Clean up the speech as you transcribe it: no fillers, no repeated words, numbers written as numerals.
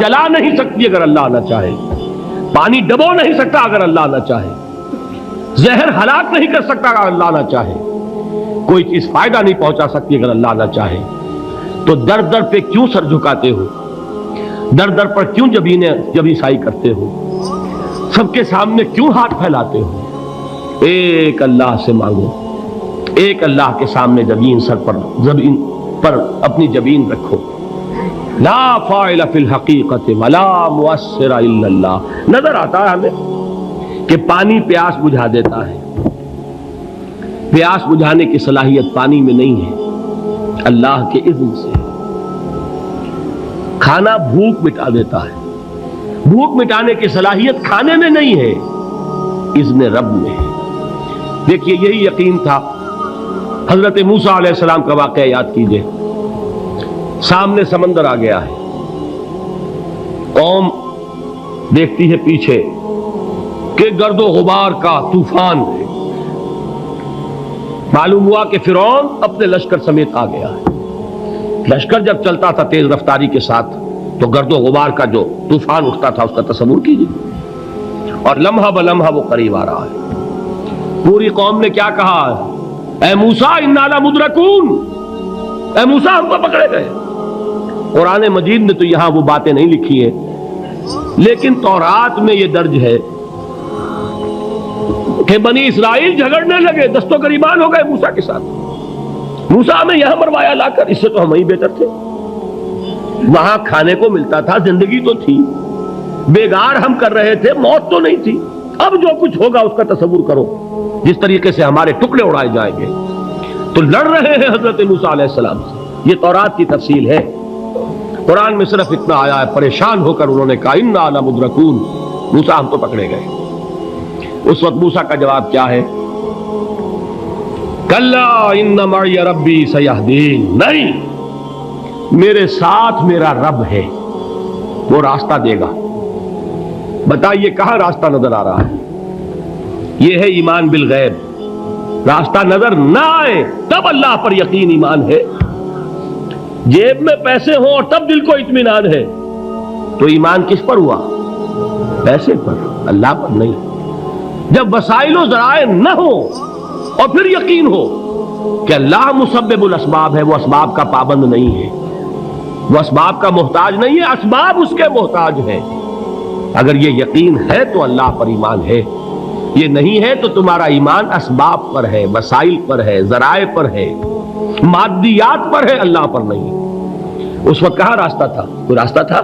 جلا نہیں سکتی اگر اللہ نہ چاہے، پانی ڈبو نہیں سکتا اگر اللہ نہ چاہے، زہر ہلاک نہیں کر سکتا اگر اللہ نہ چاہے، کوئی چیز فائدہ نہیں پہنچا سکتی اگر اللہ نہ چاہے۔ تو در در پہ کیوں سر جھکاتے ہو؟ در در پر کیوں جبیں سائی کرتے ہو؟ سب کے سامنے کیوں ہاتھ پھیلاتے ہو؟ ایک اللہ سے مانگو، ایک اللہ کے سامنے زمین پر اپنی جبین رکھو۔ لا فاعل فی الحقیقت ولا مؤثر الا اللہ۔ نظر آتا ہے ہمیں کہ پانی پیاس بجھا دیتا ہے، پیاس بجھانے کی صلاحیت پانی میں نہیں ہے، اللہ کے اذن سے۔ کھانا بھوک مٹا دیتا ہے، بھوک مٹانے کی صلاحیت کھانے میں نہیں ہے، اذن رب میں ہے۔ دیکھیے یہی یقین تھا حضرت موسیٰ علیہ السلام کا واقعہ یاد کیجئے۔ سامنے سمندر آ گیا ہے، قوم دیکھتی ہے پیچھے کہ گرد و غبار کا طوفان ہے۔ معلوم ہوا کہ فرعون اپنے لشکر سمیت آ گیا ہے۔ لشکر جب چلتا تھا تیز رفتاری کے ساتھ تو گرد و غبار کا جو طوفان اٹھتا تھا اس کا تصور کیجیے، اور لمحہ بلمحہ وہ قریب آ رہا ہے۔ پوری قوم نے کیا کہا؟ اے موسیٰ انا لمدرکون، اے موسیٰ ہم کو پکڑے گئے۔ قرآن مجید نے تو یہاں وہ باتیں نہیں لکھی ہیں، لیکن تورات میں یہ درج ہے کہ بنی اسرائیل جھگڑنے لگے، دست و گریبان ہو گئے موسیٰ کے ساتھ۔ موسیٰ ہمیں یہاں مروایا لا کر، اس سے تو ہم ہی بہتر تھے، وہاں کھانے کو ملتا تھا، زندگی تو تھی، بیگار ہم کر رہے تھے، موت تو نہیں تھی۔ اب جو کچھ ہوگا اس کا تصور کرو، جس طریقے سے ہمارے ٹکڑے اڑائے جائیں گے۔ تو لڑ رہے ہیں حضرت موسیٰ علیہ السلام سے، یہ تورات کی تفصیل ہے۔ قرآن میں صرف اتنا آیا ہے، پریشان ہو کر انہوں نے کہا انا لمدرکون، موسیٰ ہم تو پکڑے گئے۔ اس وقت موسیٰ کا جواب کیا ہے؟ کلا ان معی ربی سیہدین، نہیں، میرے ساتھ میرا رب ہے، وہ راستہ دے گا۔ بتائیے کہاں راستہ نظر آ رہا ہے؟ یہ ہے ایمان بالغیب۔ راستہ نظر نہ آئے تب اللہ پر یقین ایمان ہے۔ جیب میں پیسے ہوں اور تب دل کو اطمینان ہے تو ایمان کس پر ہوا؟ پیسے پر، اللہ پر نہیں۔ جب وسائل و ذرائع نہ ہو اور پھر یقین ہو کہ اللہ مسبب الاسباب ہے، وہ اسباب کا پابند نہیں ہے، وہ اسباب کا محتاج نہیں ہے، اسباب اس کے محتاج ہیں۔ اگر یہ یقین ہے تو اللہ پر ایمان ہے، یہ نہیں ہے تو تمہارا ایمان اسباب پر ہے، وسائل پر ہے، ذرائع پر ہے، مادیات پر ہے، اللہ پر نہیں۔ اس وقت کہاں راستہ تھا؟ کوئی راستہ تھا؟